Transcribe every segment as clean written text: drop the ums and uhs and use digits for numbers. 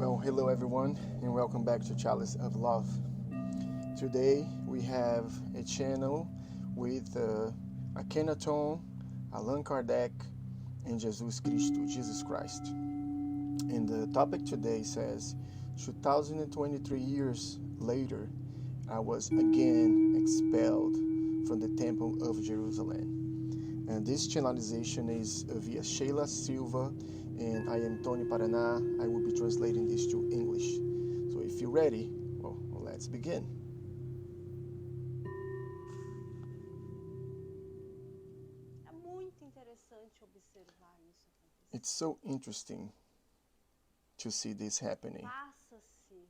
Well, hello everyone, and welcome back to Chalice of Love. Today we have a channel with Akhenaton, Allan Kardec, and Jesus Christ. And the topic today says, 2023 years later, I was again expelled from the Temple of Jerusalem. And this channelization is via Sheila Silva, and I am Tony Paraná. I will be translating this to English. So if you're ready, well, let's begin. É muito interessante observar isso acontecer. It's so interesting to see this happening. Passa-se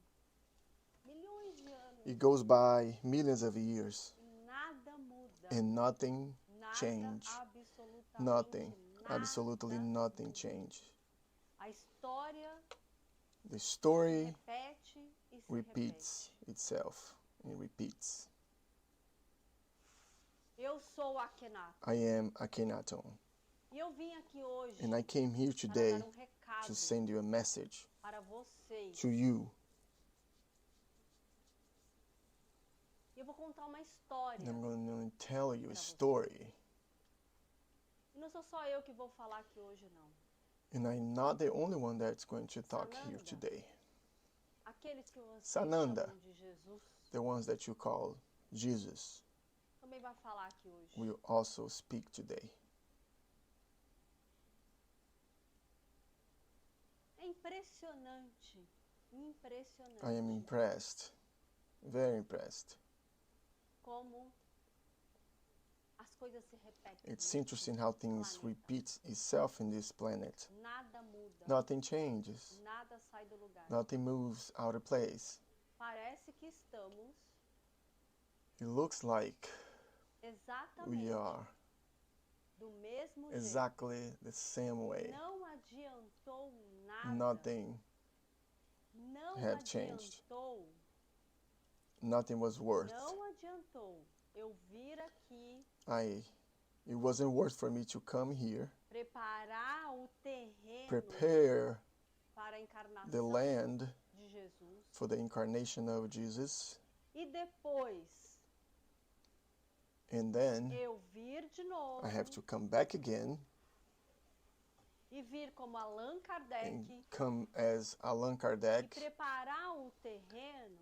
milhões de anos It goes by millions of years e nada muda. and nothing Nada, changed. absolutamente Absolutely nada nothing muda. changed. A história The se story repete e se repeats repete. itself and repeats. Eu sou Akhenaton I am Akhenaton, e eu vim aqui hoje and I came here para today dar recado to send you a message para vocês. to you. E eu vou contar uma história. And I'm going to tell you a story. E não sou só eu que vou falar aqui hoje, não. And I'm not the only one that's going to talk here Sananda. today. Aqueles que vocês Sananda. chamam de Jesus The ones that you call Jesus também vai falar aqui hoje. will also speak today. É impressionante, impressionante I am impressed, very impressed. como as coisas se repetem. It's nesse interesting how things planeta. repeat itself in this planet. Nada muda, Nothing changes. nada sai do lugar. Nothing moves out of place. Parece que estamos It looks like exatamente we are do mesmo jeito. exactly the same way. Não adiantou nada. Nothing Não have changed. adiantou. Nothing was worth. Não adiantou eu vir aqui It wasn't worth for me to come here, preparar o terreno prepare para a encarnação the land de Jesus for the incarnation of Jesus, e depois and then eu vir de novo I have to come back again e vir como Allan Kardec and come as Allan e Kardec preparar o terreno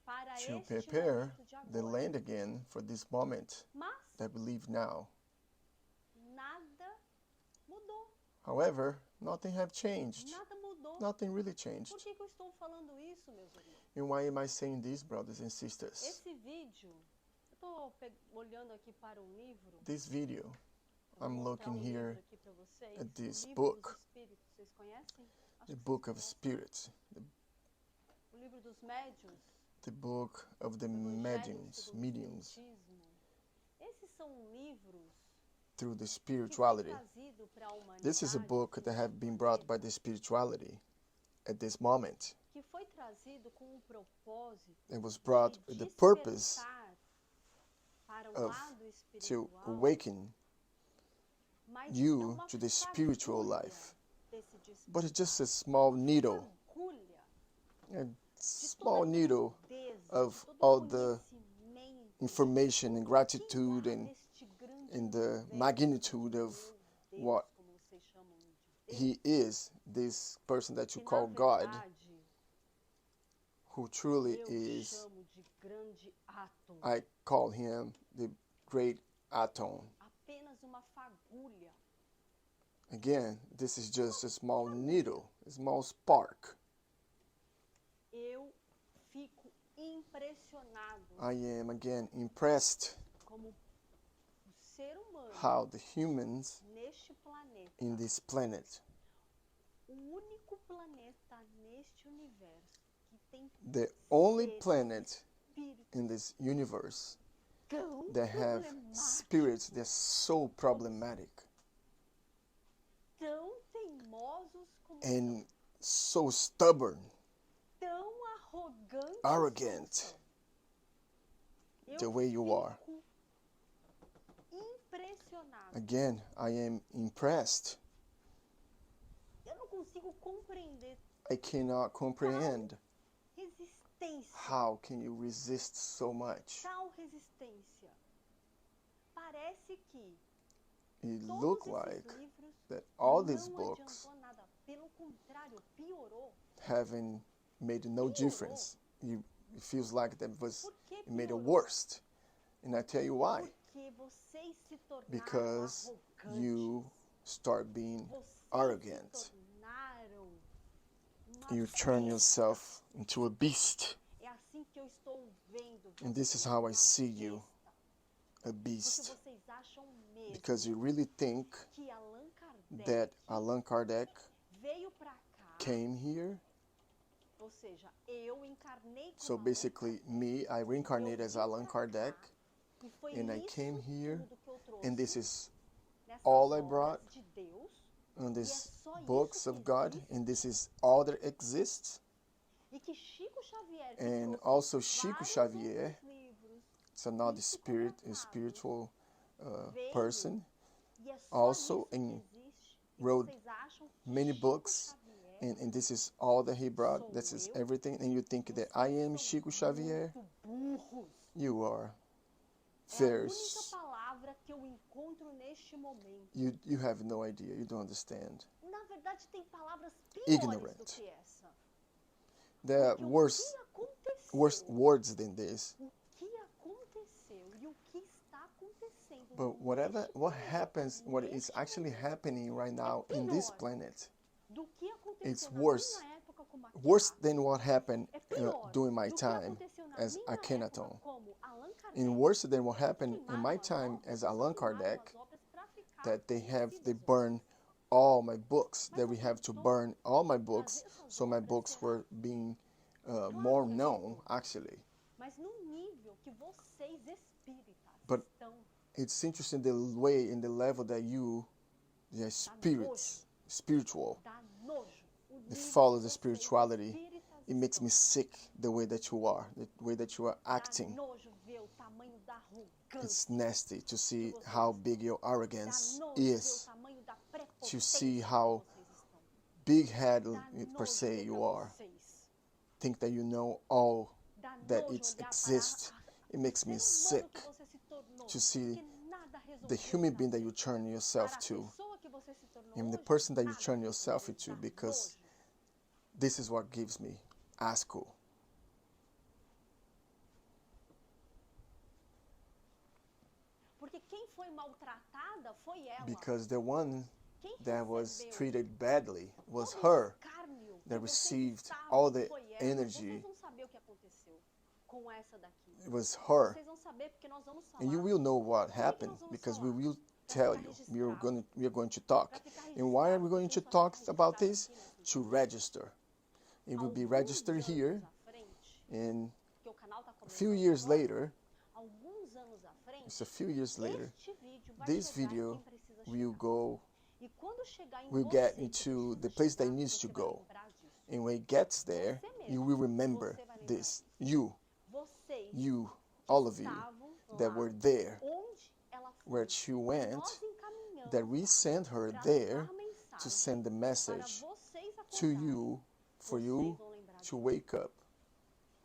para to este prepare momento de the agora. land again for this moment Mas that we live now. nada mudou. However, nothing have changed. Nada mudou. Nothing really changed. Por que eu estou falando isso, meus irmãos? And why am I saying this, brothers and sisters? Esse vídeo, eu estou olhando aqui para um livro. This video, Eu vou I'm mostrar looking livro here aqui para vocês, at o this livro book. dos Espíritos. Vocês conhecem? Acho the que Book of vocês Spirits, conhecem. O livro dos médiuns. the Book of the do Evangelho Mediums, segundo o mediums, Espiritismo. Esses são livros through the que foi spirituality. trazido para a humanidade. This is a book that have been brought by the spirituality at this moment. Que foi trazido com o propósito It was brought de with the purpose despertar para o of lado to espiritual, awaken mas é you uma to the spiritual fagulha life. desse despertar. But it's just a small needle, Fagulha a de small toda a needle grandeza, of todo all o the conhecimento information and gratitude que há and neste grande the universo magnitude de of Deus, what como vocês chamam de Deus, he is, this person that you que, call na God, verdade, who truly eu is, chamo de grande átomo. I call him the great atom. Apenas uma fagulha. Again, this is just a small needle, a small spark. Eu fico impressionado I am again impressed como o ser humano how the humans neste planeta, in this planet, o único planeta neste universo que tem the only seres, planet espíritos in this universe tão that have problemáticos, spirits that's so problematic tão teimosos como and so stubborn, tão arrogantes arrogant, como the são. way you are. Fico impressionado. Again, I am impressed. Eu não consigo compreender I cannot comprehend. Resistência. How can you resist so much? Tal resistência. Parece que It todos looked esses like livros that all não these books adiantou nada. Pelo contrário, piorou. haven't made no difference. It feels like that Por que it made it piorou? worst. And I tell you why. Porque vocês se tornaram Because arrogantes. you start being Vocês arrogant. se tornaram uma You turn besta. yourself into a beast. É assim que eu estou vendo And this is vocês, how I uma see you, besta. a Porque beast. vocês acham mesmo Because you really think que Allan Kardec that Allan Kardec veio pra cá, came here. ou seja, eu encarnei como So Allan basically, me, I reincarnate as Allan Kardec, e foi and I isso came here, tudo que eu trouxe and this is nessas all I obras brought de Deus, on e é these só isso books que of God, existe, and this is all that exists. e que Chico Xavier, que And trouxe also Chico vários Xavier, outros livros, it's another spirit, a spiritual person, e é só also isso que in existe, e wrote vocês acham que many Chico books, Xavier and this is all that he brought, this is everything, and you think that I am Chico Xavier, muito burros. you are É a very, única palavra que eu encontro neste momento. you have no idea, you don't understand. Na verdade, tem palavras piores Ignorant. do que essa. There are Porque worse words than this. O que aconteceu e o que está acontecendo But what neste happens, what is neste actually momento, happening right now in this pior planet, do que aconteceu it's na worse. minha época como Worse Akhenaton. than what happened É pior during my do que time aconteceu na as minha Akhenaton. época como Allan Kardec. And worse than what happened in Queimaram my as time obras, as só Allan queimaram Kardec, as obras pra ficar that they conhecidas burn hoje. all my books, Mas that we eu have to tentou burn all my books, trazer essas so my obras, books será? were being Claro more que eu known, estou. actually. Mas no nível que vocês espíritas But estão, It's interesting the way and the level that you, the spiritual, dá nojo. O that nível follow que the vocês spirituality, espíritas it makes me estão. sick the way that you are, the way that you are Dá acting. nojo ver o tamanho da arrogância. It's nasty to see vocês how estão. big your Dá arrogance nojo ver o is, tamanho da to prepotência see que how vocês estão. big-headed Dá per nojo se olhar you are. vocês. Think that you know all Dá that nojo it olhar exists. para It makes me ser humano sick que você se tornou, to see porque nada the resolveu human pra being that você. you turn Para yourself a to, pessoa que você se tornou and the hoje, person that you nada turn resolveu. yourself into, Dá because nojo. this is what gives me asco. Porque quem foi maltratada foi ela. Because the one Quem that was recebeu treated badly was todo o her, escárnio that que vocês received estavam, all the foi ela. energy. Vocês vão saber o que aconteceu com essa daqui. It was her. Vocês vão saber porque nós vamos falar. And you will know what Por que happened, nós vamos because we falar? will Pra tell ficar you. registrado. We are going to talk. Pra ficar And why are registrado. we going Nós to vamos talk ficar about registrado this? aqui nesse To vídeo. register. It will be Alguns registered anos here, à frente, and porque o canal tá a few começando years agora, later, alguns anos à frente, it's a few years later, este vídeo vai this chegar em video quem precisa will chegar. go, E quando chegar em will você get que into precisa the place that chegar, it needs to você vai go. lembrar disso. And when it gets there, Você mesmo, you will remember você vai lembrar this. disso. Vocês You, que all of you, estavam that lá, were there, onde ela foi, where she went, nós encaminhamos that we sent her pra there levar to mensagem send the para message vocês to acordarem. you, for Vocês you vão lembrar to disso. wake up.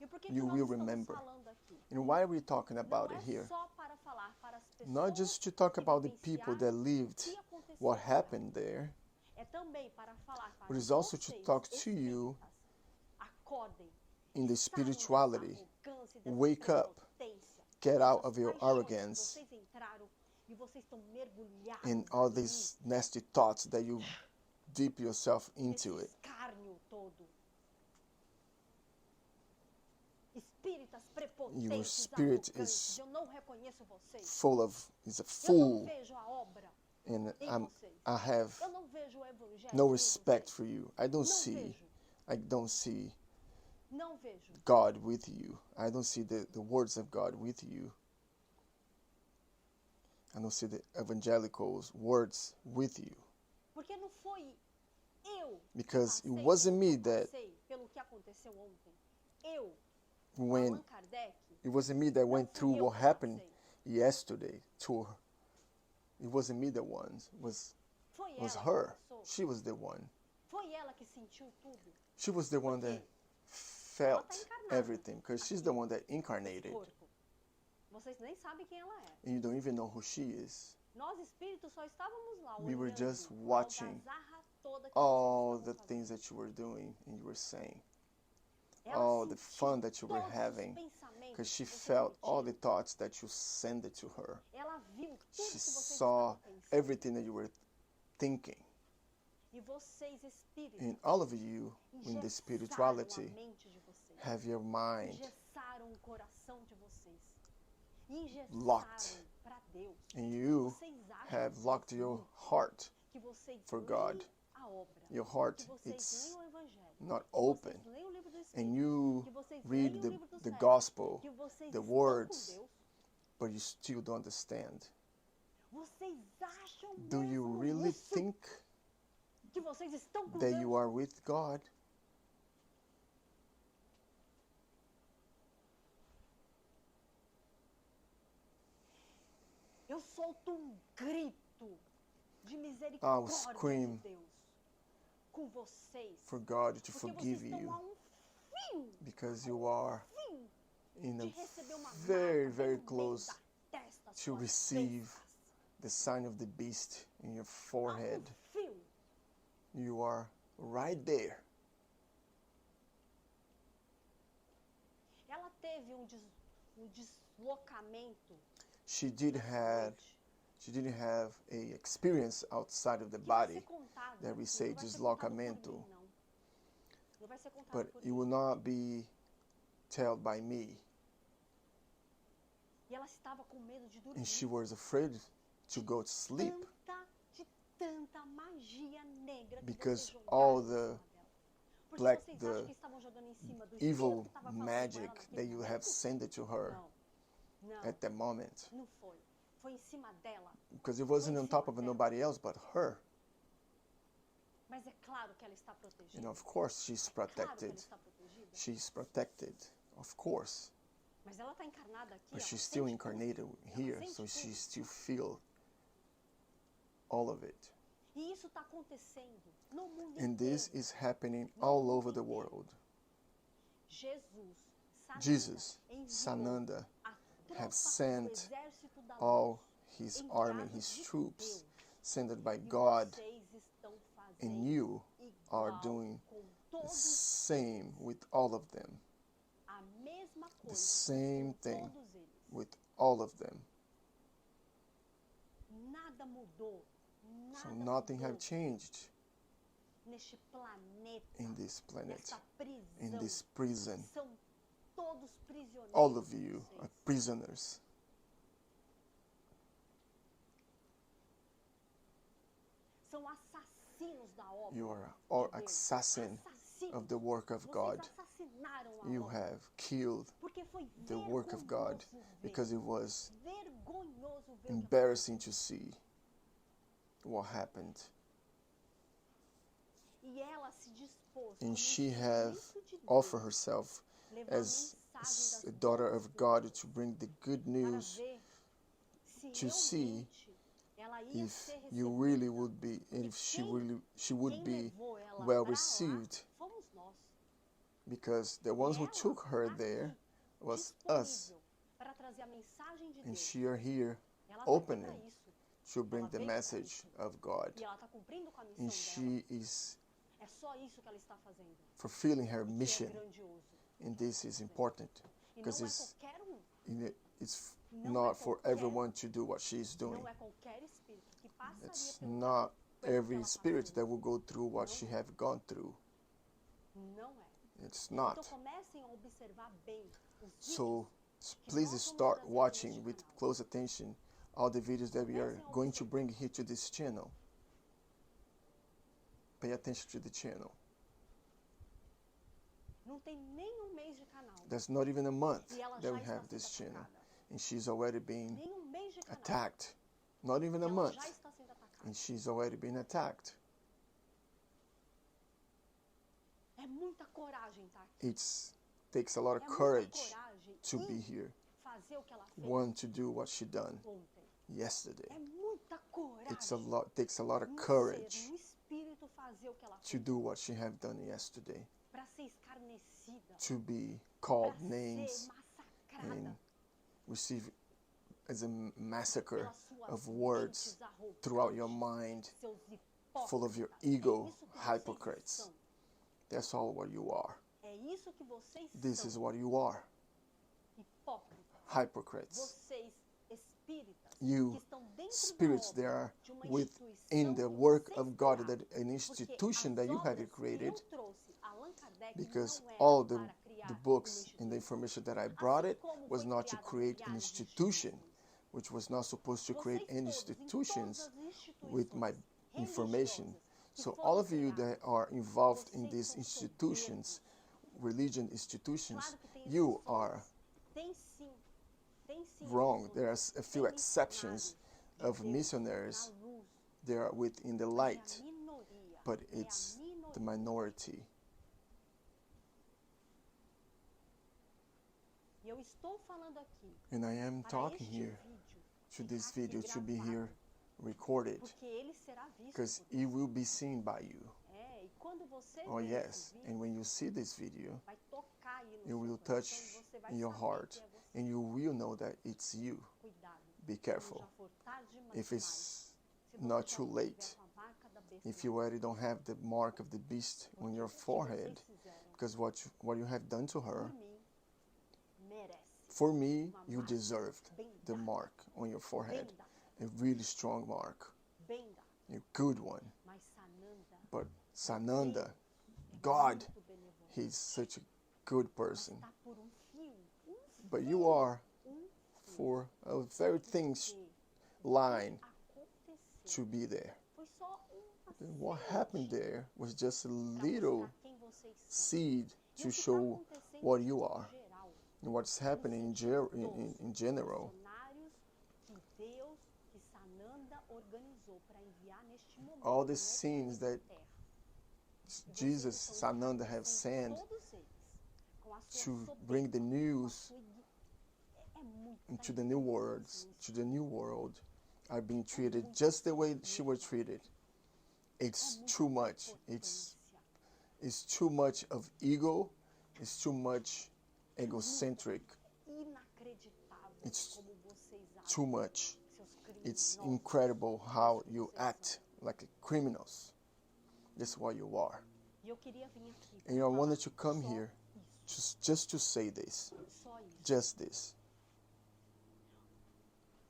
E por que You nós will estamos remember. falando aqui? And why are we talking about Não it é here? só para falar para as pessoas Not just to talk que about the people that vivenciaram lived o que aconteceu what com ela. happened there, É também para falar para but it's also to vocês, talk to you espíritas, acordem, in the saiam spirituality. dessa arrogância, dessa Wake up. prepotência, Get out dessas of your paixões que arrogance vocês entraram e vocês estão mergulhados and all ali, these nasty thoughts that you deep yourself into nesse it. escárnio todo. Espíritas Your prepotentes, spirit arrogantes, is eu não reconheço vocês. is a Eu não fool, vejo a obra and em vocês. I have Eu não vejo o evangelho no em respect vocês. for you. I don't Não see, vejo. I don't see Não vejo. God with you. I don't see the words of God with you. I don't see the evangelicals' words with you. Porque não foi eu Because que it passei wasn't me pelo que eu that passei, pelo que aconteceu ontem. Eu, when Allan Kardec, it wasn't me that went não fui through eu what que happened passei. yesterday to her. It wasn't me the one. Foi Was ela her. que passou. She was the one. Foi ela que sentiu tudo. She was the one that felt everything, because she's the one that incarnated. Corpo. Vocês nem sabem quem ela é. And you don't even know who she is. Nós espíritos só estávamos lá We were olhando just a watching algazarra toda que all vocês the estavam things fazendo. that you were doing and you were saying. Ela All the sentiu fun that you were todos os having, pensamentos because she que vocês felt all the tinham. thoughts that you sent it to her. Ela viu tudo She que vocês saw estavam pensando. everything that you were thinking. E vocês, espíritos, And all of you in the engessaram spirituality a mente de vocês. have your mind Engessaram o coração de vocês. Engessaram locked. para Deus. and you Vocês acham have locked your heart. que vocês for leem God. a obra, Your heart, que vocês it's leem o Evangelho, not que open. vocês leem o livro do Espírito, And you que vocês read leem o the, livro do the céu, gospel, que vocês the estão words, com Deus. but you still don't understand. Vocês acham Do you mesmo really isso? think Que vocês estão com that Deus? you are with God? Eu solto grito de I will misericórdia scream de Deus com vocês. for God to Porque forgive vocês estão you, a fio, because you are fio in de a receber uma very, marca very bem no meio close da testa, to suas receive vestas. the sign of the beast in your A forehead. fio. You are right there. Ela teve um deslocamento. She didn't have a experience outside of the Que vai ser body, contada, that we não say vai ser deslocamento. contado por mim, não. Não vai ser contado but por it mim. will not be told by me. E ela estava com medo de dormir. And she was afraid to go to sleep De tanta magia negra que because vocês all jogaram em the cima dela. Porque black, vocês the acham que estavam jogando em cima do evil espírito que estava falando com ela magic naquele that you have momento? sent it to her Não, at that moment. não foi. Foi em cima dela. Because it wasn't on top of nobody else but her. Mas é claro que ela está protegida. And of course she's Claro que ela protected. está protegida. She's protected, of course. Mas ela está encarnada aqui. But ela she's still sente tudo. incarnated Ela here, sente so tudo. she still feel all of it. E isso está acontecendo no mundo And this inteiro. is happening all over the world. Jesus, enviou Sananda, a tropa have do sent exército da all luz. his Enviados army, de his troops, Deus. sent by E God, vocês estão fazendo and you are igual doing com the todos same with all of them. a mesma The coisa same com thing todos eles. with all of them. Nada mudou. So Nada nothing mudou have changed neste planeta, in this planet, nesta prisão. in this prison. São todos prisioneiros. All of you vocês. are prisoners. São assassinos da obra. You are all de Deus. assassin Assassinos. of the work of Vocês God. assassinaram a You obra. have killed Porque foi the work of God vergonhoso ver. because it was Vergonhoso ver o que embarrassing to see what happened. E ela se dispôs And como she um have serviço de Deus, offered herself levar a as mensagem a das daughter boas of God novas to bring the good para news ver se to see realmente ela ia if ser you recebida. really would be, and if she would Quem be levou ela well pra lá received, fomos nós. because the ones who Ela took her aqui, there was us, disponível para trazer a mensagem de and Deus. she are here Ela tá aqui opening pra isso. to bring Ela the veio pra message isso. of God, E ela está cumprindo com a missão and dela. she is É só isso que ela está fazendo. fulfilling her Que é mission, grandioso. and this is important E não because é it's qualquer um. it's Não not é for qualquer everyone to do what she's doing. Não é qualquer espírito que passaria It's pelo not que ela every tá spirit passando. that will go through what she have gone through. Não é. It's Então not. comecem a observar bem os vídeos. So please start watching with close attention all the videos that we are going to bring here to this channel. Pay attention to the channel. Não tem nem um mês de canal. There's not even a month E ela that já we está have sendo this channel, atacada. and she's already been Nem um mês de canal. attacked. Not even a Ela month, já está sendo atacada. and she's already been attacked. É muita coragem estar aqui. It takes a lot É of muita courage coragem to be em here, fazer o que ela fez one to do what she done ontem. yesterday. É muita coragem. Takes a lot of um courage ser, um espírito fazer o que ela to fez. do what she have done yesterday. para ser escarnecida, to be para called ser names massacrada and receive as a massacre pelas suas of words mentes arrogantes, throughout your mind, seus full of your hipócritas. ego, É isso que vocês hypocrites. são. That's all what you are. É isso que vocês This são. is what you are. Hipócritas. Hypocrites. Vocês espíritas You que estão dentro spirits da that obra are de uma within instituição the que work vocês of God, criaram. that an Porque institution as that you have obras created, que eu trouxe, Allan Kardec, because não era all para criar the uma books and the instituição. information that I brought Assim it como was foi not to criada create an milhares de institution, instituições. which was not supposed to create Vocês any todos, em institutions todas as instituições with my information. religiosas que So foram all of you criadas, that are involved in vocês these são institutions, religion institutions, Claro que tem you exceções. are Tem sim wrong. exceções. There's a few Tem exceptions missionários de of Deus missionaries. na luz, They are within the mas light, é a minoria. but É a it's the minoria. minority. E eu estou falando aqui And I am para talking este here vídeo to ficar this aqui video to be gravado, here recorded, porque ele será visto because por it você. will be seen by you. E quando você Oh ver yes, esse vídeo, and when you see this video, vai tocar aí no it seu will coração touch e você vai in your saber heart, que é você. and you will know that it's you. Cuidado. Be Quando careful. já for tarde demais, If it's se você not já too não late, tiver com a marca da besta if na you already don't have the mark of the beast on your o que forehead, vocês fizeram because what you have done to her, por mim merece for me, uma you marca deserved bem the dada, mark on your forehead, bem dada, a really strong mark, bem dada. a good one. Mas Sananda But Sananda, é God, muito benevolente. he's such a good Mas person. está por um fio, But you are for a very thin que line aconteceu. to be there. Foi só uma And what semente happened there was just a para little mostrar quem vocês são. seed E to o que tá show acontecendo what you no are geral, and what's happening in general. missionários que Deus, que Sananda organizou para enviar neste momento, All the neste scenes that terra. Jesus, Sananda have sent Todos eles, com a sua to soberba, bring the com a news sua é muito, into tá the new entendendo world, isso? to the new world, are being treated just the way she was treated. It's muita too much. potência. It's too much of ego. It's too much egocentric. Inacreditável It's como vocês Too agem, much. seus It's criminosos. incredible how you act like criminals. That's what you are. E eu queria vir aqui And I pra wanted falar to come só here isso, just to say this, só isso. just this.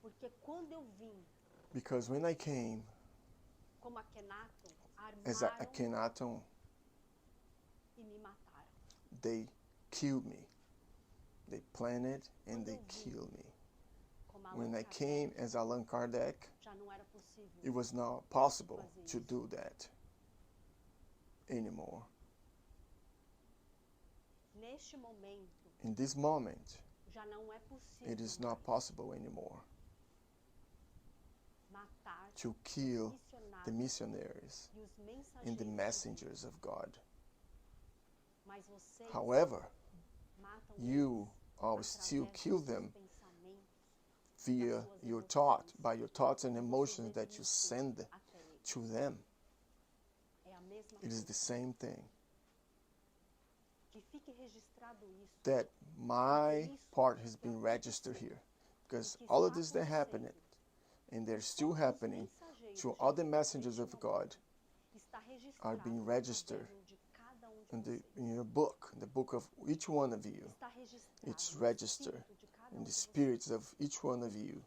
Porque quando eu vim Because when I came como Akhenaton, as armaram Akhenaton, e me mataram. they killed me. They planned and they Quando eu vim killed me. como Allan When I Kardec, came as Allan Kardec, já não era possível. it was not possible to do that anymore. Neste momento, In this moment, já não é possível it is not possible anymore matar to kill the missionários missionaries e os and the mensageiros. messengers of God. Mas vocês However, matam you eles will através still dos kill seus them pensamentos, via your thought, by your thoughts and emotions that you send até eles. to them. É a mesma It is coisa. the same thing. Que fique registrado isso. That my part has been registered here. Because all of this that happened, and they're still happening to all the messengers of God, Está are registrado being no registered governo de cada de in vocês. your book, the book of each one of you. Está registrado It's no registered espírito de cada in the de vocês. spirits of each one of you.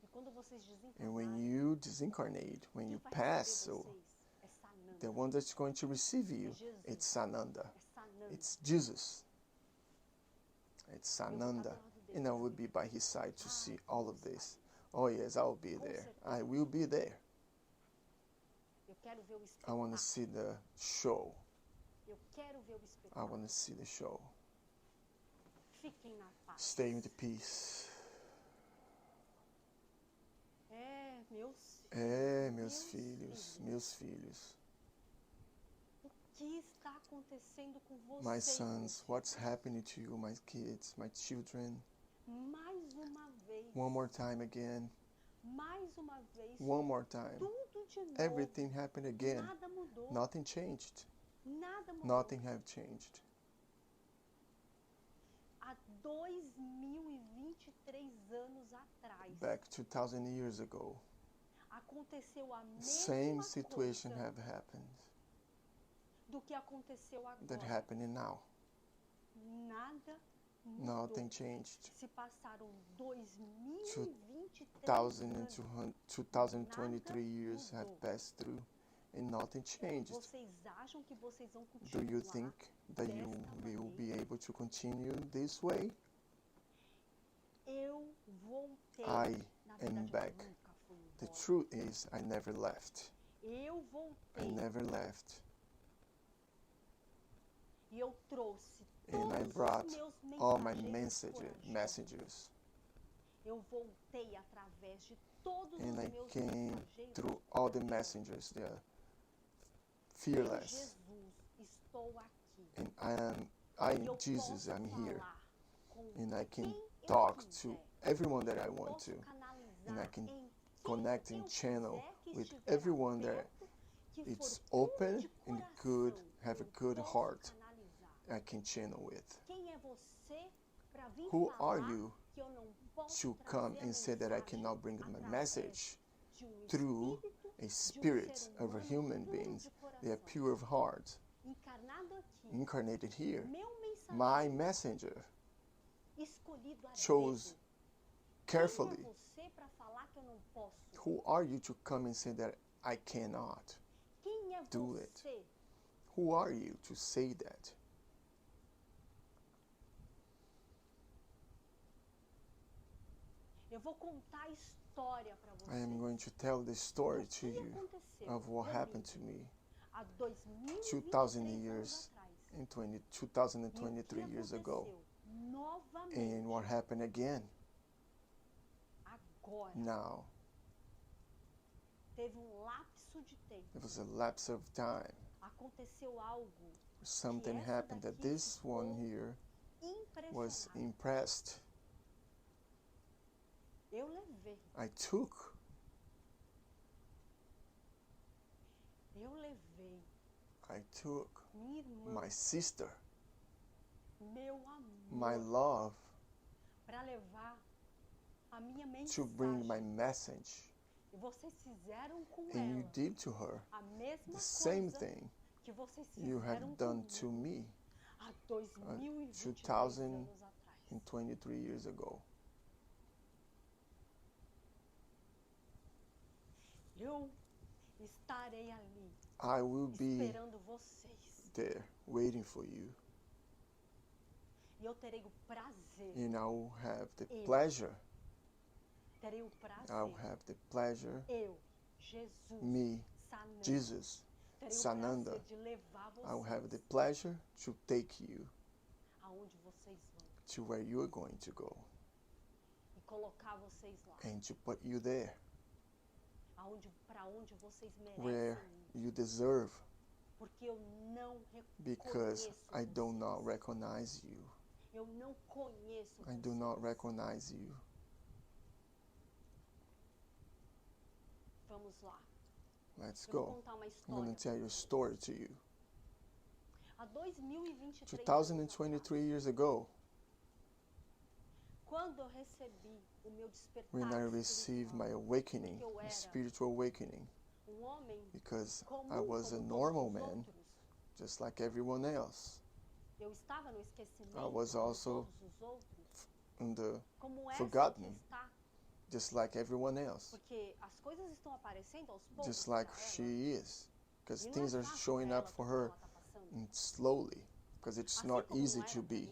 E quando vocês And when desencarnarem, you disincarnate, when quem you vai pass, receber so vocês é Sananda. the one that's going to receive you, it's Sananda. É Sananda. It's Jesus. It's Sananda. And I will be by his side to see all of this. Oh yes, I will be there. I will be there. Eu quero ver o I want to espetáculo. see the show. Eu quero ver o I espetáculo. want to see the show. Fiquem na paz. Stay with peace. É, meus Meus filhos, meus filhos. O que está acontecendo com vocês? My sons, what's happening to you, my kids, my children? Mais uma vez. One more time again. Mais uma vez. One more time. Tudo de novo. Everything happened again. Nada mudou. Nothing changed. Nada mudou. Nothing have changed. Há 2023 anos atrás, Back 2,000 years ago, aconteceu a same mesma situation coisa have happened do que aconteceu that agora. happening now. Nada mudou. Nothing changed. Se passaram 2023 anos. 2023 years have mudou. passed through and nothing changed. Vocês acham que vocês vão Do continuar you think that you desta will be maneira? able to continue this way? Eu voltei. I Na am verdade, back. eu nunca fui The embora. truth is, I never left. Eu I voltei never left. e eu trouxe And I todos brought os meus all my mensageiros. messages. Eu voltei através de todos And os I meus came mensageiros. through all the messengers. They are Eu, fearless. Jesus, estou aqui. And E eu Jesus, posso I'm here. falar com And I can quem eu talk to quiser. everyone that I Eu want posso to. canalizar And I can em connect quem and eu channel quiser que with estiver everyone that aberto, que it's for puro open de and coração, good, have a eu good posso heart. canalizar. I can channel with. Quem é você para vir Who falar are you que eu não posso to come trazer a and say that I mensagem cannot bring my através message de through espírito, a de spirit ser of a humano human puro being? de They are coração, pure of heart, encarnado aqui, incarnated here. meu My mensageiro messenger escolhido a chose dedo. carefully. Quem é você para falar que eu não posso? Who are you to come and say that I cannot? Quem é do it? você? Who are you to say that? Eu vou contar a história para você. I am going to tell the story do to que you aconteceu of what comigo happened to me há 2023 2,000 anos years atrás. in E o que 2023 years ago. aconteceu novamente And what happened again agora? now? Teve lapso de tempo. It was a lapse of time. Aconteceu algo Something essa happened that daqui this one ficou here was impressionada. impressed. Eu levei. I took. I took Minha irmã, my sister, meu amor, my love, para levar a minha to bring my mensagem. message. E vocês fizeram com And you ela did to her a mesma the same coisa thing que vocês you have fizeram done comigo to me há 2023 2000 anos atrás. 23 years ago. Eu estarei ali I will be esperando vocês. there waiting for you, E eu terei o prazer, and I will have the Eu. pleasure. terei o I will prazer, have the pleasure, eu, Jesus, me, Sananda, Jesus, terei Sananda. o prazer de levar I will have the vocês pleasure to take you aonde vocês vão to where you are going to go e colocar vocês lá, and to put you there para onde vocês where merecem ir, you deserve, porque eu não because reconheço I do not vocês. recognize you. Eu não conheço I do not vocês. recognize you. Vamos lá. Let's Eu vou go. contar uma I'm história. going to tell you a story to you. Há 2023 anos 2023 years ago, quando eu recebi o meu despertar when I received my espiritual, awakening, porque eu my era spiritual awakening, homem because comum I was como a todos normal os man, outros. just like everyone else, Eu estava no esquecimento I was como also todos os outros. in the Como essa forgotten. que está, just like everyone else, porque as coisas estão aparecendo aos poucos just like para ela. she is, because E não things é are fácil showing para up ela for tudo que her ela está passando. slowly, because it's Assim not como easy não era to para be mim.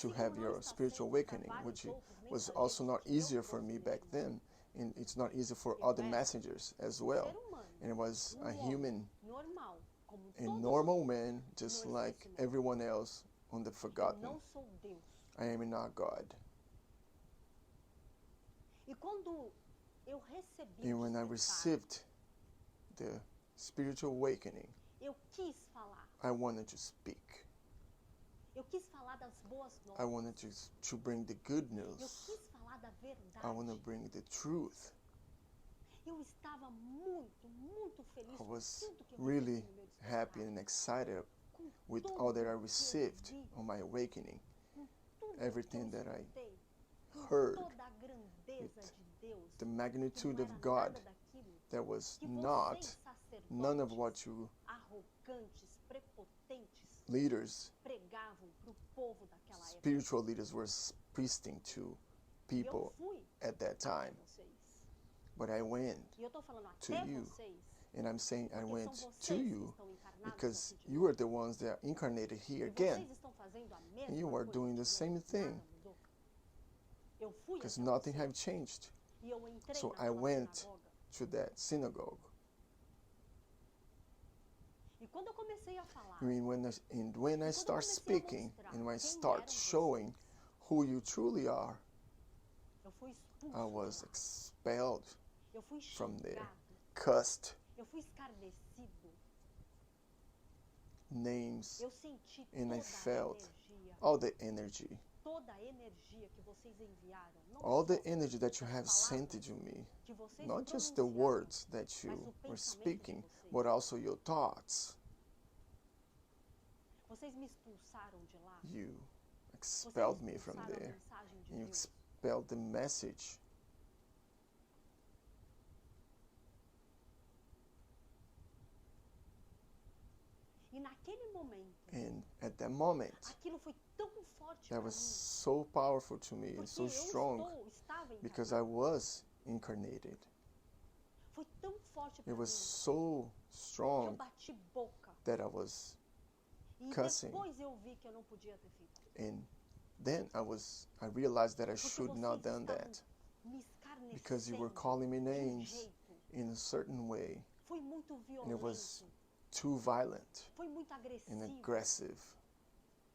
to Assim have como não your está spiritual sendo para awakening, vários which outros was mensageiros also not que eu easier for trouxe me neste back mundo. then, and it's not easy for Eu other era messengers as um well. ser humano, And it was a homem human, normal, como a todos normal os man, just no like esquecimento. everyone else on the Eu forgotten. não sou Deus. I am not God. E quando eu recebi And o when I despertar, received the spiritual awakening, eu quis falar. I wanted to speak. Eu quis falar das boas I novas. wanted to bring the good Eu news. quis falar da I want to verdade. bring the truth. Eu estava muito, muito feliz I com was tudo que eu really recebi no meu happy despertar. and excited Com with tudo all that I que eu received vi, on my awakening, com tudo everything que eu that I escutei, com heard, toda a grandeza with de Deus, the que magnitude não of era God nada daquilo that was que not vocês, none of sacerdotes, what you arrogantes, prepotentes, leaders, pregavam para o povo daquela época. spiritual leaders were preaching to E eu people fui at that até time. vocês. But I went E eu estou falando to até you, vocês, and I'm saying I porque são went to vocês que you estão encarnados because aqui de you novo. are the ones that are incarnated here E again, vocês estão fazendo a and mesma you are coisa doing de the novo. same thing, Nada mudou. Eu fui because até nothing vocês. have changed. E eu entrei So I naquela went sinagoga. to that synagogue. E quando eu comecei a falar, I mean, when I start speaking and when I start showing who you truly are, eu fui expulso I de was lá. expelled Eu fui from there, xingado. cussed, Eu fui escarnecido. names, Eu senti and I toda a felt energia. all the energy, Toda a energia que vocês enviaram. Não all the só energy that you as have sent palavras to me, que vocês not just the pronunciaram, words that you mas o were pensamento de speaking, vocês. but also your thoughts. Vocês me expulsaram de lá. You Vocês expelled me from expulsaram a there, mensagem de and you Deus. expelled the message. E naquele momento, And at that moment, aquilo foi tão forte that para was mim. so powerful to me and Porque so eu strong estava because I encarnado. was incarnated. Foi tão forte para It mim. was so Eu strong bati boca. that I was, E cussing. depois eu vi que eu não podia ter feito. and then I realized that I Porque should vocês not done estavam that me because you were escarnecendo calling me de um names jeito. in a certain way, Foi muito and it was violento. too violent Foi muito and agressivo. aggressive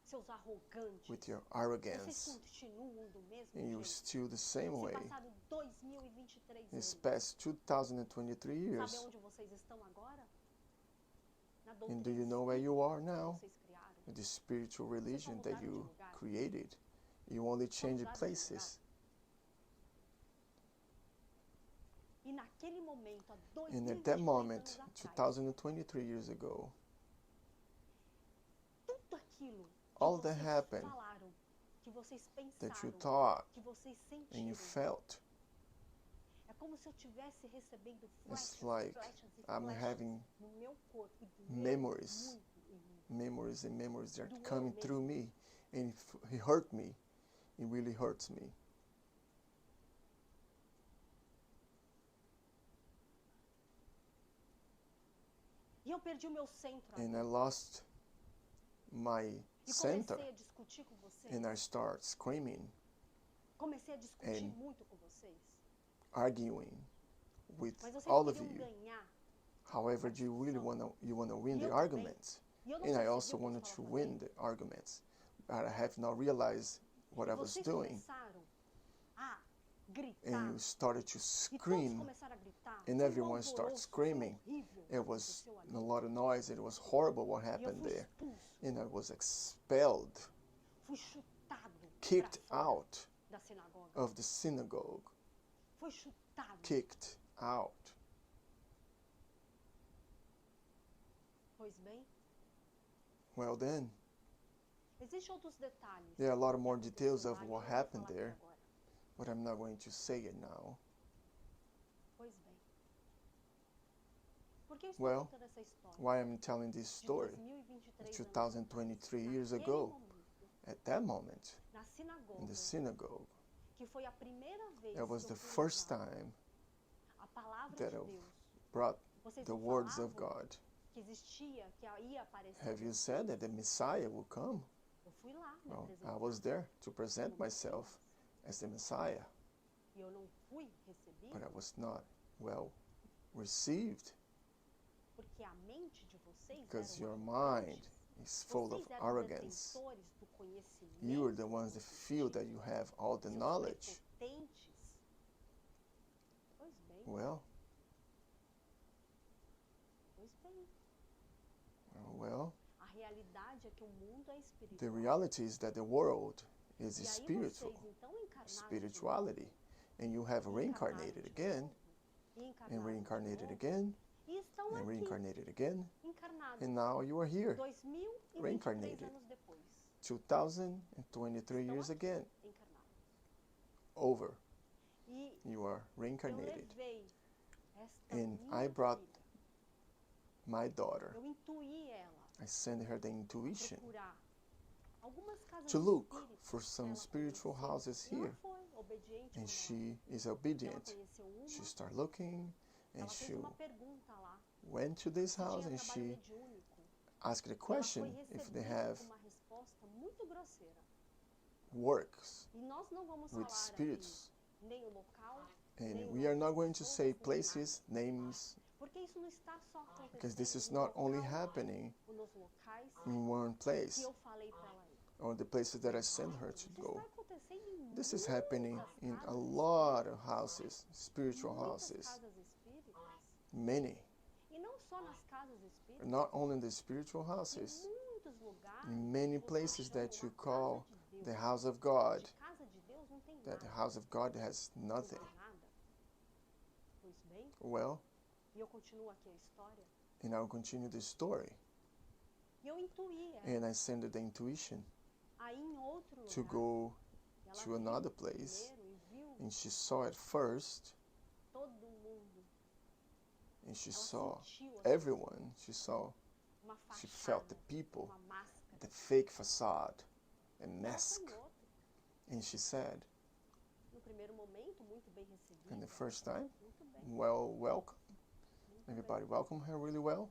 Seus arrogantes. with your Vocês arrogance, continuam do mesmo and you're jeito. still the same Se way. passaram 2023 This anos. past 2023 Sabe years, onde vocês estão agora? Na and doutrina do you know where you are espírita now? que vocês criaram. The spiritual religion that mudaram de you lugar. created. You only changed mudaram de places. E naquele momento, há And 2023 at that moment, anos atrás, 2023 years ago, tudo aquilo que all that vocês happened, falaram, que vocês that you pensaram, thought que vocês and you sentiram, felt, é como se eu estivesse recebendo it's flechas, like flechas e I'm flechas having no meu corpo e doeu memories. muito em mim. memories and memories that are Doeu coming mesmo. through me, and it hurt me. It really hurts me. E eu perdi o meu centro ali. And I lost my E center, comecei a discutir com vocês. and I start screaming, Comecei a discutir and muito com vocês. arguing with Mas vocês all of queriam you. ganhar. However, you really wanna win the Eu também. arguments, E eu não and I percebi also o que eu wanted estava to fazendo. win the arguments, but I have not realized what I was Vocês doing. começaram a gritar. And you started to E todos scream, começaram a gritar. and Foi um everyone started alvoroço, screaming. Foi horrível o que It was aconteceu ali. a lot of noise. It was horrible what E eu happened fui there. expulso, And I was expelled, fui chutado kicked pra fora out da sinagoga. of the synagogue, Foi chutado. kicked out. Pois bem, Well then, existem outros detalhes. there are a lot of more que details aconteceu of lá que what eu não vou happened falar there, aqui agora. but I'm not going to say it now. Pois bem. Por que eu estou Well, contando essa história? Why I'm telling this De story? 2023 anos 2023 atrás. years Naquele ago, momento, at that moment, na in sinagoga, the synagogue, que foi a primeira vez that was que the eu fui first levar time a palavra that de I Deus. brought Vocês the não words of falavam God. que existia, que ia aparecer. Have you said that the Messiah will come? Eu fui lá me Well, I apresentar. was there to present myself as the Messiah, E eu não fui recebido but I was not well received porque a mente de vocês because eram your mind arrogantes. is full of Vocês eram arrogance. detentores do conhecimento. You are the ones that feel that you have all the seus knowledge. prepotentes. Pois bem, Well, well, a realidade é que o mundo é espiritual. the reality is that the world is E aí spiritual, vocês, então, encarnados de spirituality, and you have novo, reincarnated encarnaram de again, novo, e and encarnaram de reincarnated novo, again, e estão and aqui, reincarnated again, encarnados, and now you are here, 2023 reincarnated. anos depois, 2023 estão years aqui, again, encarnados. over. E You are eu reincarnated. levei esta And I minha brought filha, my daughter. eu intuí ela I sent her the a intuition procurar algumas casas to look espíritas for pra some ela spiritual conhecer. houses E ela here. foi obediente And quando she is ela obedient. conheceu uma, She started looking, and ela she fez uma pergunta lá, went to this se house tinha and trabalho she mediúnico. asked a Ela foi question if they recebida have com uma resposta muito grosseira. works E nós não vamos with falar spirits. aqui nem o local, And nem o we are nome not das going to pessoas, say nem places, nada. names, Porque isso não está só because this acontecendo is no not only local happening ou nos locais in one que place eu falei para ela ir. or the places that I sent her to Isso go. está acontecendo em This is happening muitas in a casas lot of espíritas, houses, spiritual muitas houses, casas espíritas. many. E não só nas casas espíritas, Not only in the spiritual em houses, muitos lugares, in many você places chama that you uma call casa de Deus. the house of God, De casa de Deus não tem that the nada, house of God has não nothing. tem nada. Pois bem, Well, e eu continuo aqui a história. and I'll continue the story. E eu intuí ela And I sent her the intuition aí em outro to lugar. go E ela to viu another place, primeiro e viu and she saw it first, todo mundo. and she Ela saw sentiu everyone. She saw, uma she felt the fachada, people, uma máscara. the fake facade and E ela mask. foi em outro. And she said, No primeiro momento, muito bem recebida. and the first time, Muito bem, well, welcome. muito Everybody bem. welcomed her really well.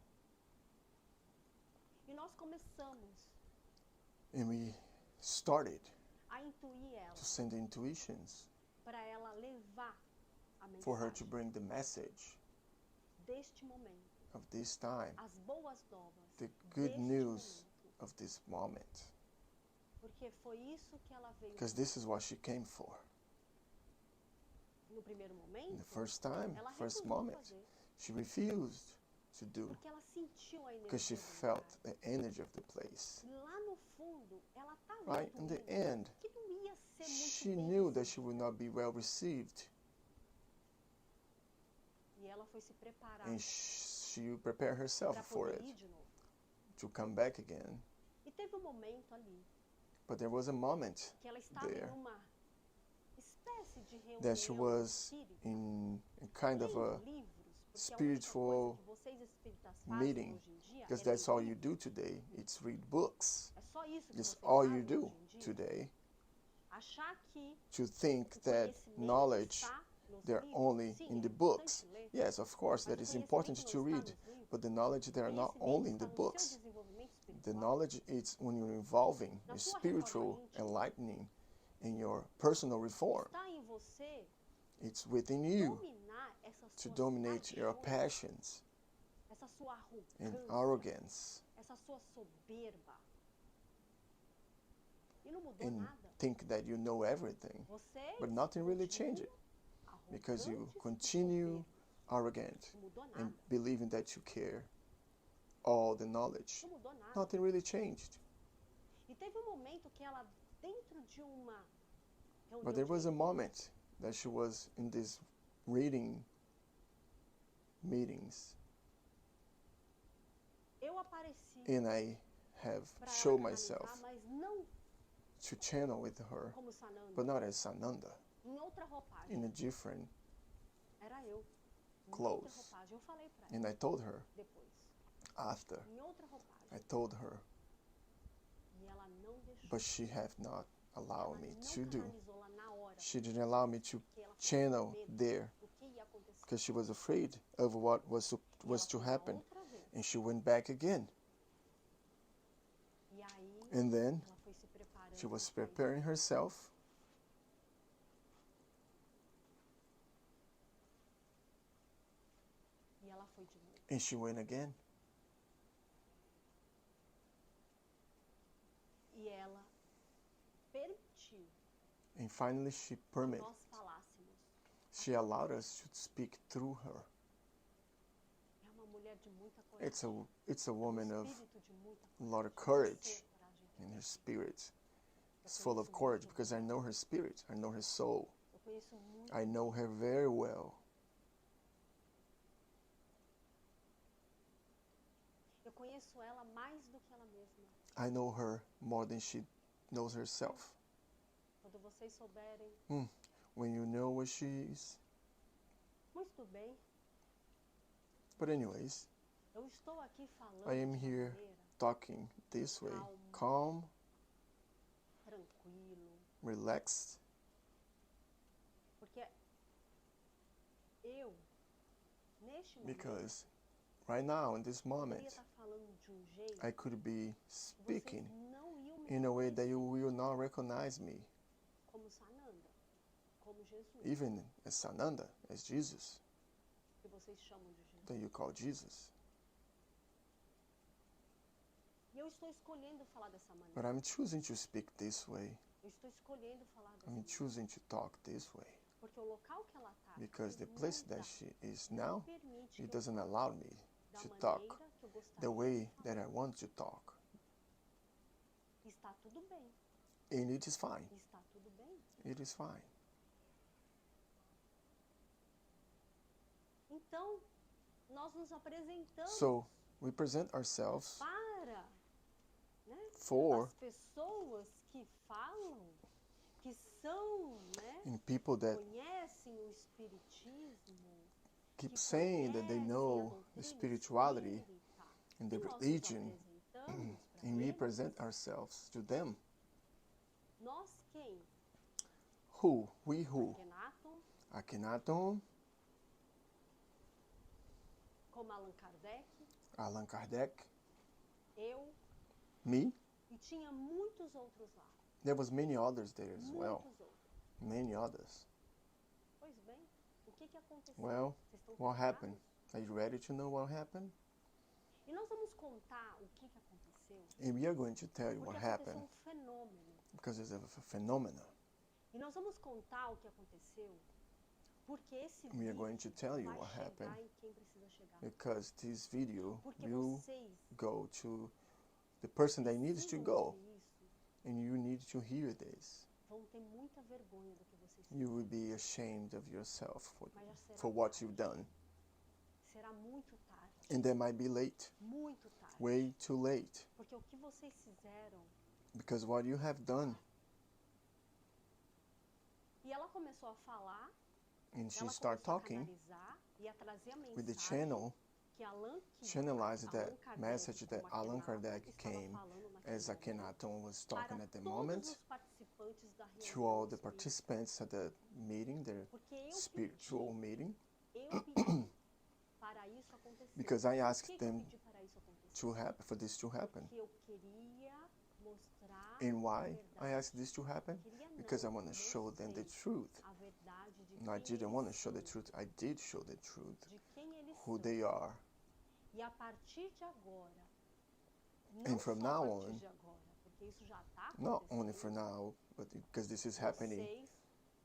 E nós começamos And we started a intuir ela to send the intuitions para ela levar a for her to mensagem bring the message deste momento, of this time, as boas novas the good deste news momento, of this moment. porque foi isso que ela veio Because fazer. this is what she came for. No primeiro In momento, the first time, ela first recusou moment, fazer, she refused to do porque ela sentiu a because she energia do felt lugar. the energy of the place. E lá no fundo, ela estava Right in the end, que não ia ser muito she bem knew that she recebida. would not be well received, E ela foi se preparar and she prepared herself para for poder it, ir de novo. to come back again. E teve um momento ali But there was a moment que ela estava there em uma espécie de reunião that she was espírita, in a kind of lendo a livros, porque spiritual a única coisa que vocês espíritas fazem meeting, hoje em dia because é that's ler all you livros. do today. It's read books. É só isso que It's vocês all fazem you do hoje em dia. today. Achar que To think o that conhecimento knowledge, está nos they're livros. only Sim, in é the importante books. ler, Yes, of course, mas that o is important conhecimento to não está read. nos livros. But the knowledge, they are not Conhecimento only in está the no books. seu desenvolvimento The espiritual. knowledge is when you're involving Na your sua spiritual reforma íntima. enlightening in your personal reform. Está em você It's within you dominar essas to suas dominate your paixões, passions essa sua and arrogância, arrogance essa sua soberba. E não mudou and nada. think that you know everything. Vocês But nothing really continuam changed because you arrogantes e continue soberbos. arrogant Não mudou and nada. believing that you care all the knowledge. Não mudou nada. Nothing really changed. E teve um momento que ela, dentro de uma reunião But there was de a moment that she was in this reading meetings, eu apareci and I have para ela showed canalizar, myself mas não to channel with her, como Sananda, but not as Sananda, em outra roupagem. in a different Era eu. Em outra clothes. roupagem. Eu falei para ela And I told her depois. after, Em outra roupagem. I told her, E ela não deixou. but she have not allowed Ela me não to do. canalizou lá na hora. She didn't allow me to Porque ela ficou com channel medo there do que ia acontecer. because she was afraid of what was E ela to foi lá happen, outra vez. and she went back again. E aí And then ela foi se preparando. she was pra ir. preparing herself, E ela foi de novo. and she went again. E ela permitiu And finally she que permitted, nós falássemos. she allowed us to speak through her. É uma mulher de muita coragem. It's a woman um of espírito de muita a lot of coragem. courage, Coragem. and her spirit Eu is full of conheço courage muito because I bem. know her spirit, I know her soul, Eu conheço muito. I know her very well. conheço ela mais do que ela mesma. I know her more than she knows herself. Quando vocês souberem, When you know what she is. muito bem, But anyways, eu estou aqui falando I am de uma here maneira talking this way. Calm, tranquilo, relaxed. porque eu, neste momento, Because right now, in this poderia moment, estar falando de um jeito I could be que vocês speaking não iam me in a way that you reconhecer, will not recognize me, como Sananda, como Jesus, even as Sananda, as Jesus, que vocês chamam de Jesus. that you call Jesus. E eu estou escolhendo falar dessa But maneira. I'm choosing to speak this way. Eu estou escolhendo falar dessa I'm maneira. choosing to talk this way. Porque o local que ela está Because the place that she is now, permite que it eu doesn't fale allow me da to maneira talk que eu gostaria the de way falar. that I want to talk. Está tudo bem. And it is fine. Está tudo bem. It is fine. Então, nós nos apresentamos So we present ourselves para, né, for as pessoas que falam, que são, né, in people that conhecem o espiritismo, keep que saying that they conhecem a know doutrina the spirituality espírita, and the e nós nos religion, apresentamos para and we eles. present ourselves to them. Nós quem? Who? We who? Akhenaton, Akhenaton, como Allan Kardec, Allan Kardec, eu, me. e tinha muitos outros lá. There was many others there as well. Muitos outros. Many others. Pois bem, o que aconteceu? Well, Vocês estão what preparados? happened? Are you ready to know what happened? E nós vamos contar o que aconteceu, And we are going to tell you porque what aconteceu happened fenômeno. because it's a phenomenon. E nós vamos contar o que aconteceu, porque esse We are vídeo going to tell you vai what chegar happened. em quem precisa chegar. Because this video Porque will vocês go to the person that needs to precisam go, ouvir isso, and you need to hear this. vão ter muita vergonha do que vocês You fizeram. will be ashamed of yourself Mas já será for what tarde. you've done. Será muito tarde, And that might be late, muito tarde. way too late. Porque o que vocês fizeram... Because what you have done, E ela começou a falar, and she ela started começou a talking canalizar e a trazer a with the mensagem channel, que channelized that Allan Kardec, message that como Allan Akhenaton Kardec estava came falando naquele as momento, Akhenaton was talking para at the todos moment os participantes da to reunião all the espírita. participants at the meeting, the Porque eu spiritual meeting, pedi para isso acontecer. because I Por asked que them eu pedi para isso acontecer? to happen, for this to happen. Porque eu queria mostrar And a why I verdade. asked this to happen? Queria não, Because I want to eu show them the mostrei truth. a verdade de No, I quem didn't want to eles show the são, truth. I did show the truth, de quem eles who são. they are. E a partir de agora, And não from só now a partir on, de agora, porque isso já está Not only acontecendo, for now, but because this is happening vocês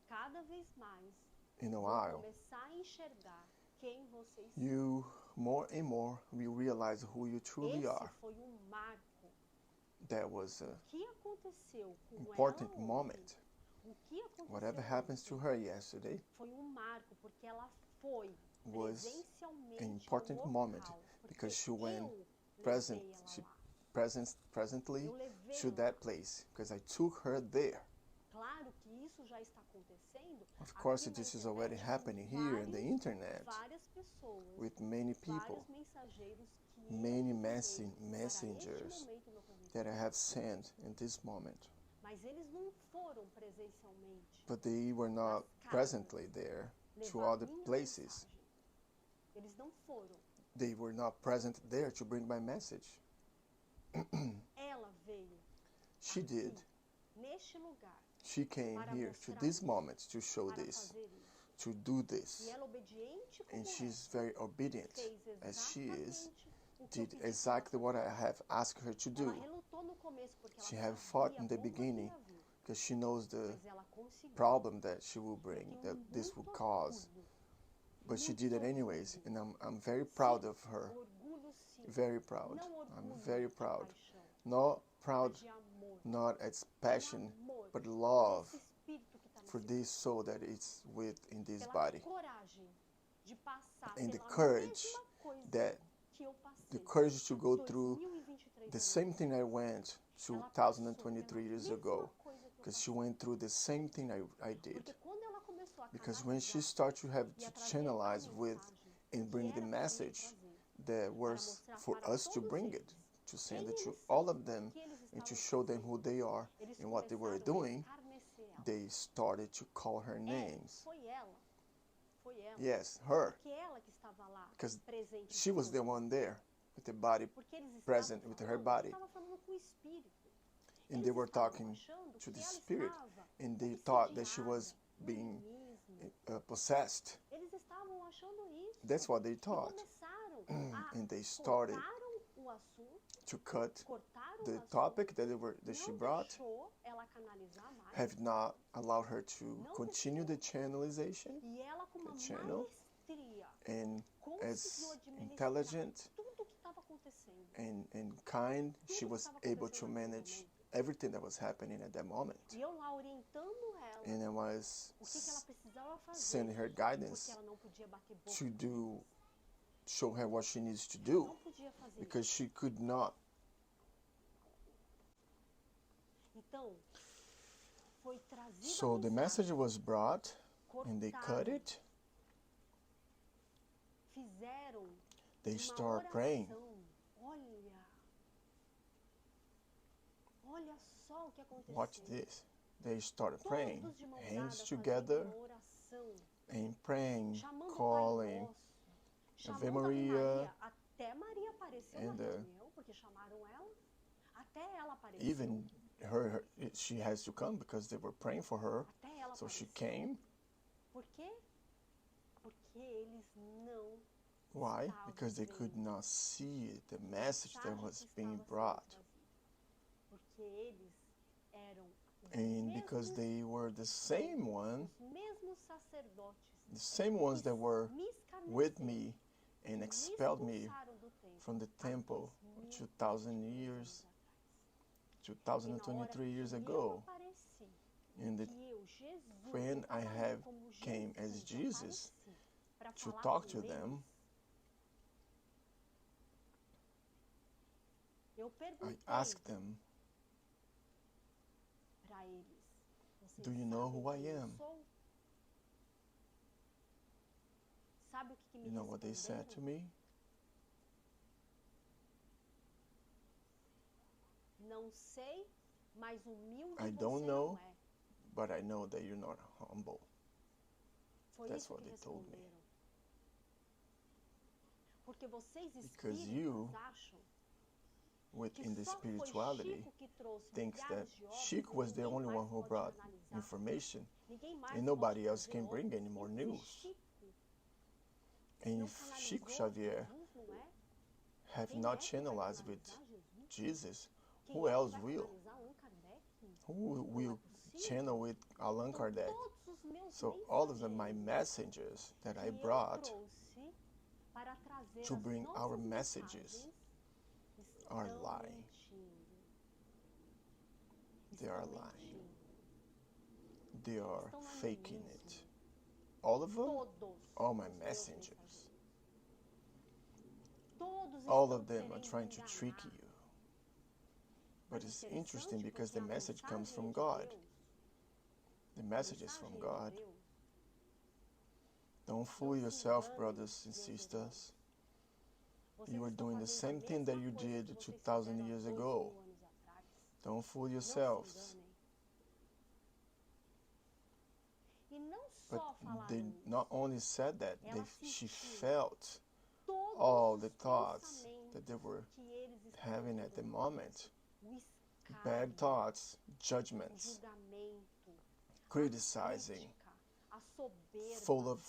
cada vez mais in a vão while, começar a enxergar quem vocês são. you more and more will realize who you truly Esse are. foi um marco. That was an O que aconteceu com important ela moment. ontem, o que aconteceu Whatever happens to ontem, her yesterday foi um marco, porque ela foi was presencialmente an important ao local, moment porque because she went eu present, levei ela she lá. presently Eu levei to ela that lá. place because I took her there. Claro que isso já está acontecendo. Of course, aqui na this is already internet, happening here in the internet várias pessoas, with many people, vários mensageiros que many eu enviei para este messengers momento no convite. that I have sent in this moment. Mas eles não foram presencialmente. But they were not presently there to levar other minha places. mensagem. Eles não foram. They were not present there to bring my message. Ela veio She aqui, did. neste lugar, She came para here to mostrar this isso, moment to show para this, fazer isso. to do this. E ela, obediente como And she's é, very obedient fez as she is, exatamente o que eu did pedi para exactly ela what I fazer. have asked her to Ela do. relutou no começo porque She ela had fought sabia in the a bomba que beginning ia vir, because she knows the mas ela conseguiu. problem that she will bring, Tenho that this will muito cause. orgulho. But she Muito did it orgulho. anyways, and I'm very proud Sim, of her. orgulho sim. Very proud. Não I'm orgulho very de proud. paixão, Not mas proud, de amor. not as passion, Amor but por love esse espírito que está for nesse this soul that is within this pela body. coragem de passar And the pela courage mesma coisa that que eu the passei. courage to go through 2023 the anos. same thing I went Ela passou 2023 pela years mesma ago, coisa que eu because she passei. went through the same thing I did. Porque quando ela começou a Because when she canalizar started to have e a to trazer a channelize with mensagem and que bring the era pra gente message trazer, that para was mostrar for para us to todos bring eles it, to quem send it to eles all são, of them, o que eles and to estavam show them who fazendo, they are eles and what they were começaram a doing, escarnecer ela. they started to call her names. Foi ela. Foi ela. Yes, her. Porque ela que estava lá, Because presente she was the conosco. one there with the body, Porque eles present estavam with her falando, body. estava falando com o espírito. And Eles they were estavam talking achando to que the ela spirit, estava and they thought that she obsidiada was no being animismo. possessed. Eles estavam achando isso. That's what they E thought. começaram And they a started cortaram o assunto, to cut cortaram the o assunto, topic that she não brought, deixou ela canalizar mais. have not allowed her to Não continue deixou. the channelization, E ela com uma the channel, maestria and conseguiu as administrar intelligent tudo o que estava acontecendo. and kind, she Tudo que was estava able acontecendo to naquele manage momento. everything that was happening at that moment. E eu lá orientando ela And I was o que ela precisava fazer, sending her porque guidance ela não podia bater boca to com do, eles. show her what she needs to Ela do, não podia fazer because isso. she could not. Então, foi trazida So a the message was brought, and they cut cortaram, it. fizeram They uma start oração. praying. Olha só o que aconteceu. Watch this. They started praying, Todos de mão hands dada, together, fazendo uma oração, and praying, chamando o Pai calling, Nosso, chamando Ave a Ave Maria, Maria. Até Maria apareceu na and reunião, porque chamaram ela. Até ela apareceu. even her, she has to come because they were praying for her. Até ela So she apareceu. came. Por quê? Porque eles não Why? estavam Because they could vendo not see the message a that mensagem was que being estava sendo brought. trazida. Porque eles eram os And because they were the same one, os mesmos sacerdotes the same ones that were me with escarneceram, me and me expelled me expulsaram do templo from the há temple 2,000 years, E na hora 2023 years que eu ago. apareci, And que eu, Jesus, when eu I tava ali have como came as Jesus apareci pra to falar talk com to eles, them, eu I perguntei asked them, pra eles, vocês do you know sabem who I quem eu am? sou? Sabe o que me You know what they said to responderam? me? Não sei, mas humilde I você don't não know. é. But I know that you're not humble. Foi That's isso what que they told me. responderam. Porque vocês Because espíritos you, acham que within the só foi spirituality, Chico que trouxe thinks that milhares de obras Chico e was the ninguém only mais one who pode brought analisar. information, Ninguém mais and nobody pode else trazer can bring outras. any more E se news. Chico And não if canalizou Chico Xavier Jesus, não é? have Quem not é que vai channelized with canalizar Jesus? Jesus, Quem who é que else vai will? canalizar Allan Kardec? Who Não é will possível. channel with Allan Então, Kardec? todos os meus So all of them, my mensageiros messengers that que I eu brought trouxe para trazer to as bring nossas our messages mensagens are estão lying. mentindo. They are Estão lying. mentindo. They are Estão no faking animismo. it. All of them? Todos All my os meus messengers. mensageiros. Todos All estão of them are querendo trying to enganar. trick you. But Mas it's interessante interesting because the porque a message comes mensagem from é de God. Deus. The A message is mensagem from é de God. Deus. Don't fool se yourself, enganem, brothers and meus sisters. Vocês You are estão doing the fazendo a same thing mesma that you coisa did que vocês 2,000 fizeram há years 2.000 ago. anos atrás. Don't fool Não se yourselves. enganem. E não But só they falaram isso. not only said that, Ela she sentiu felt todos all the os thoughts pensamentos that they were que eles estavam having at the tendo. moment. O escárnio, Bad thoughts, o judgments, julgamento, criticizing, a crítica, a soberba, full of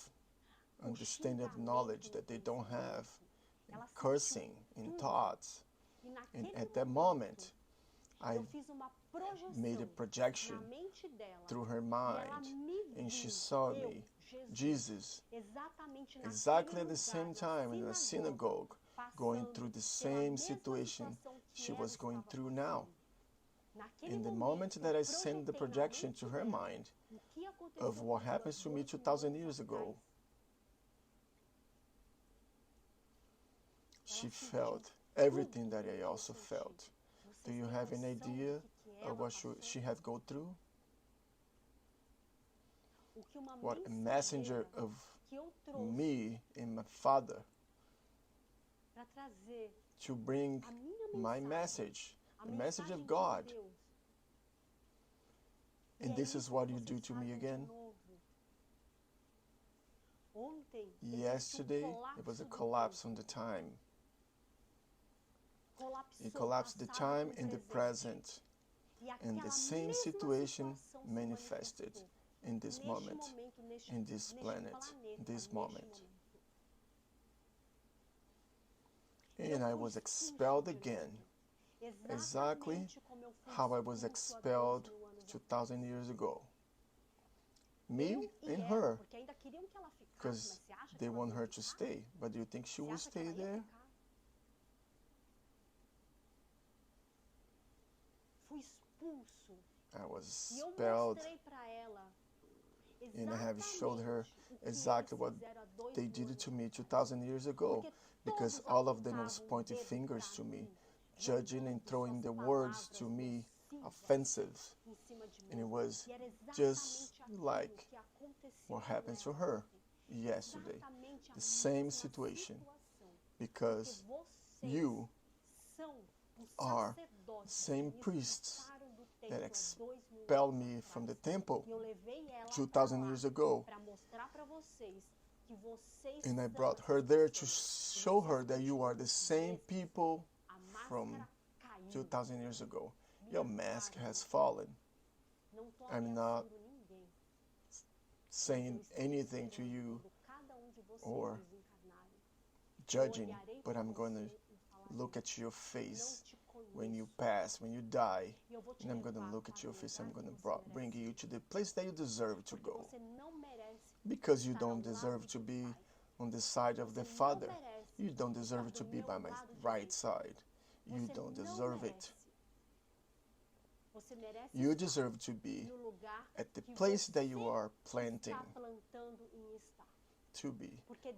o understanding of xingamento knowledge no that they don't have, pensamento. Ela cursing sentiu in tudo. thoughts. E And naquele at that momento, moment, I eu fiz uma projeção made a projection na mente dela. through her E ela mind, me viu, and she saw eu, me, Jesus, Jesus, exatamente exactly naquele at the lugar, same na time in a synagogue, going passando through the pela same mesma situation situação que she ela was going estava through passando. now. Naquele In the momento moment que that eu I sent the projetei na projection mente to her dela mind o que aconteceu of what comigo há happens to me 2.000 2,000 anos years ago, atrás, she felt everything that I also felt. Do you have an idea of what she had gone through? What a messenger of me and my Father to bring my message, the message of God. And this is what you do to me again. Yesterday, it was a collapse on the time. It collapsed the time and the present. And the same situation manifested in this moment, in this planet, in this moment. And I was expelled again, exactly how I was expelled 2,000 years ago. Me and her, because they want her to stay. But do you think she will stay there? I was expelled, and I have showed her exactly what they did to me 2,000 years ago, because all of them was pointing fingers to me, judging and throwing the words to me offensive. And it was just like what happened to her yesterday. The same situation, because you are the same priests that expelled me from the temple 2,000 years ago. And I brought her there to show her that you are the same people from 2,000 years ago. Your mask has fallen. I'm not saying anything to you or judging, but I'm going to look at your face when you pass, when you die, and I'm going to look at your face. I'm going to bring you to the place that you deserve to go, because you don't deserve to be on the side of the Father. You don't deserve to be by my right side. You don't deserve it. You deserve to be at the place that you are planting to be,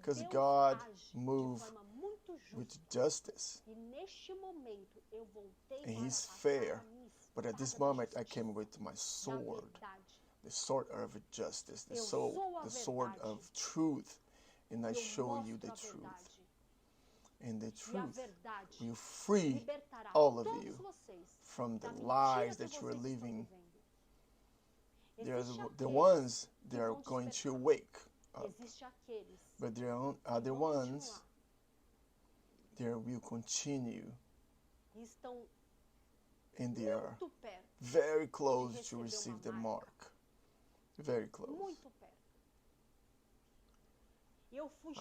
because God moves with justice, and He's fair. But at this moment, I came with my sword, the sword of justice, the sword of truth, and I show you the truth. And the truth will free all of you from the lies that you are living. They are the ones that are going to wake up, but there are other ones that will continue, and they are very close to receive the mark. Very close.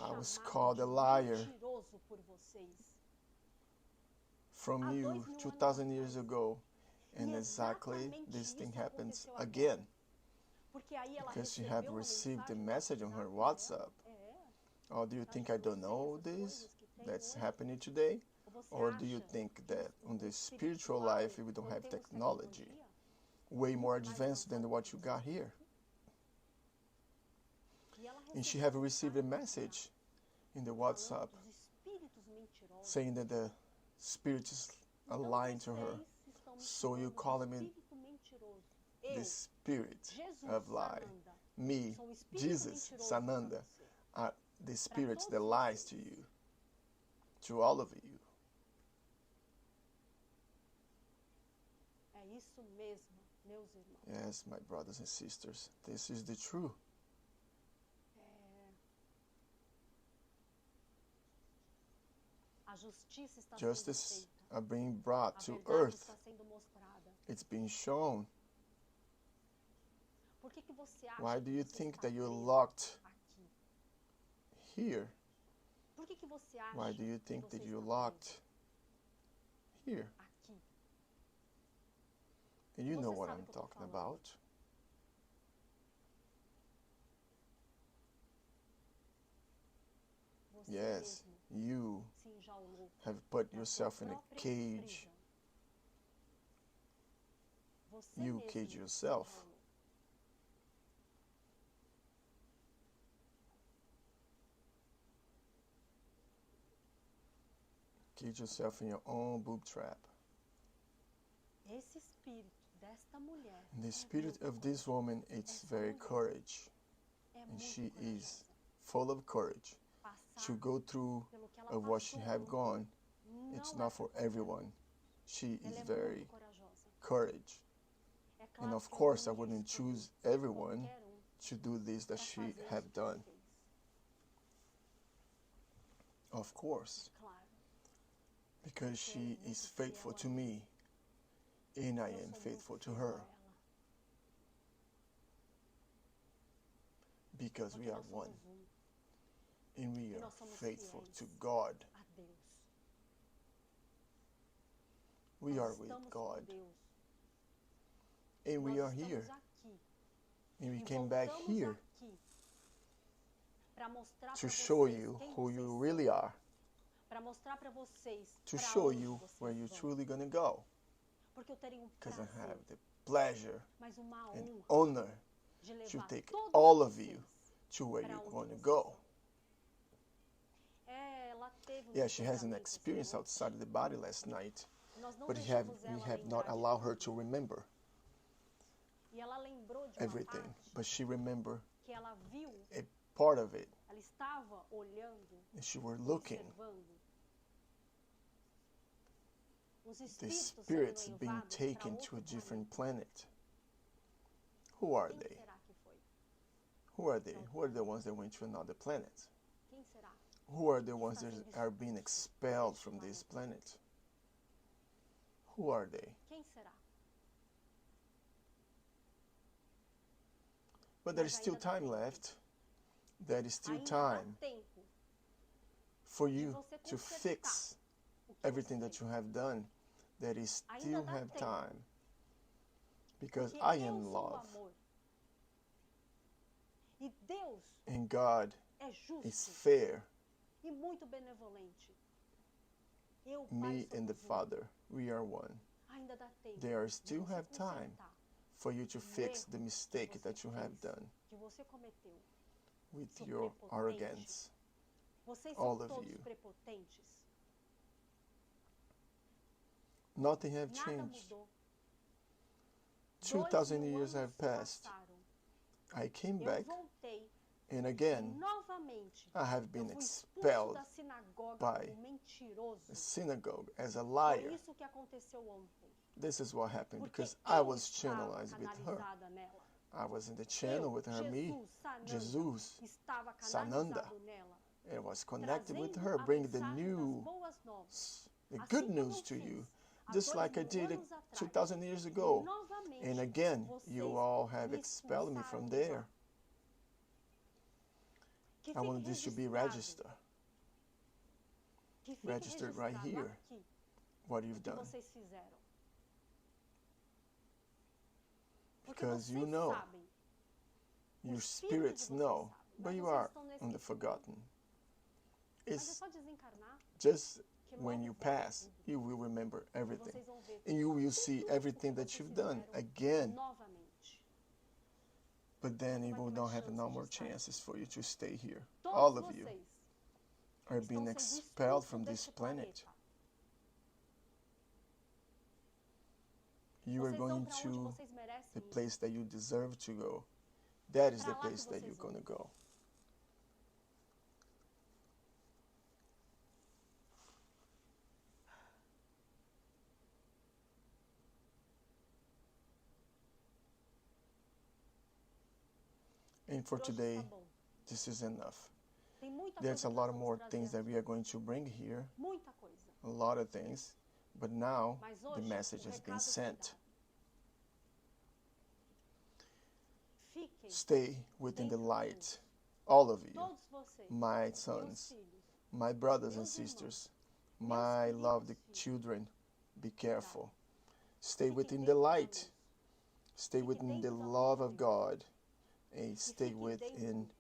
I was called a liar from you 2,000 years ago, and exactly this thing happens again, because she have received a message on her WhatsApp. Or do you think I don't know this that's happening today? Or do you think that on the spiritual life we don't have technology way more advanced than what you got here? And she have received a message in the WhatsApp saying that the spirits are lying to her. So you call him the spirit of lie. Me, Jesus, Sananda, are the spirits that lies to you, to all of you. Yes, my brothers and sisters, this is the truth. Justice are being brought to earth. It's being shown. Why do you think that you're locked here? Why do you think that you're locked here? And you know what I'm talking about. Yes, you have put yourself in a cage. You cage yourself. Get yourself in your own boob trap. Esse espírito desta mulher The spirit of this woman, it's very courage. é And muito she corajosa. is full of courage to Passar go through pelo que ela of what she passou have gone. não It's é not for qualquer um. everyone. She Ela is é very muito corajosa. courage. É And claro of que eu course, I não ia wouldn't escolher choose everyone qualquer um to do this that pra she fazer have isso que done. fez. Of course, Claro, because porque ela é she muito is faithful fiel to a mim. me, and I Eu am sou faithful muito to fiel a her, ela. because Porque we are nós one, somos and we E are nós somos faithful fiéis to God. a Deus. We Nós are with estamos God, com Deus. and we Nós are here, estamos aqui. and we E came back voltamos here aqui para mostrar to para show vocês you quem who vocês you são. really are, Para mostrar para vocês to para show onde you where vocês you're vão. truly going to go, Porque eu teria um because I prazer, have the pleasure mas uma and honra honor de to levar take todos all of vocês you to where para you're onde going to vocês go. vão. Ela teve um Yeah, she has an desdobramento experience essa outside of the body last night, noite. Nós não but deixamos we ela have not lembrar de allowed her tudo. to remember E ela lembrou de uma everything, parte but she remembered que ela viu, a part of it, ela estava olhando, and she were looking observando. Os the espíritos spirits sendo being levados para taken outro to a different planeta. planet. Who are Quem they? será que foi? Who are they? Who are the ones that went to another planet? Quem será? Who are the ones that are being expelled from this planet? Who are they? Quem será? But there Mas is still ainda dá time tempo. left. There is still Ainda time dá tempo for de you você to consertar fix o que everything você that fez. you have done. There is Ainda still dá have tempo. time. Because Porque I eu am sou o love. amor. E Deus And God é is justo fair. e muito benevolente. Eu, Pai, Me and the somos um. Father, we are one. Ainda dá tempo There de still você have time consertar for you to fix the mistake você that you have fez, done que você cometeu. with Seu your prepotente. arrogance. Vocês All são of todos you. prepotentes. Nothing have Nada changed. mudou. 2,000 2000 years anos have passed. passaram. I came Eu back, voltei and again, novamente. I have Eu been fui expulso expelled da sinagoga by como mentiroso. the synagogue as a Foi liar. isso que aconteceu ontem. This is what happened Porque because I eu was estava channelized with her. canalizada nela. I was in the channel with her, me, Jesus, Jesus, estava Sananda. canalizado nela, and was connected with trazendo her, a bringing the mensagem das new, boas novas. the Assim good como news eu to fiz you, há just 2000 like I did anos atrás. 2,000 years ago. Novamente, And again, you vocês all have me expelled me expulsaram from de there. lá. Que I fique want this to be registrado, registered, que fique registered right registrado here, aqui what you've o que done. vocês fizeram. Porque Because you vocês know, sabem, your os spirits de vocês know, sabem, but mas you vocês are estão nesse on the mundo. forgotten. Mas é It's só desencarnar just que when logo you volta pass, tudo. you will remember E everything. vocês vão ver And you will tudo see o que everything that vocês you've done fizeram again. novamente. But then you Não vai will ter not mais have chance no de more estar. chances for you to stay here. Todos All of you vocês are estão being sendo expelled expulsos from this desse planet. planeta. You are Vocês vão going para onde to vocês merecem the ir. place that you deserve to go. That is Pra the lá que place that vocês you're vão. going to go. And for Por hoje today, está bom. this is enough. Tem muita There's coisa a que lot nós of vamos more trazer things that aqui. we are going to bring here, Muita coisa. a lot of things, but now Mas the hoje, message o has been recado foi sent. dado. Fiquem, Stay within the dentro do light, all of you, todos vocês, my meus sons, filhos, my brothers and meus irmãos, sisters, meus my queridos loved filhos. children, be careful. Stay Fiquem within the dentro da light, luz. stay Fique within the dentro da luz love de of Deus. God, and stay fique within dentro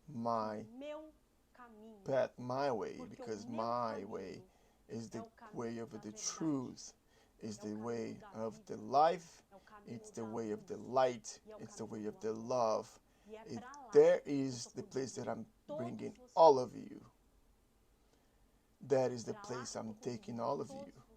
my Meu caminho. path, my way, Porque o because meu my caminho way is é the o caminho way of da the verdade. truth, is É o the caminho way da of vida. the life, É o caminho it's the da way of luz. the light, E é o it's the caminho way do of the amor. love. E é It, pra lá there que eu is tô the place that conduzindo I'm todos bringing vocês. all of you. That is the place I'm taking all of you.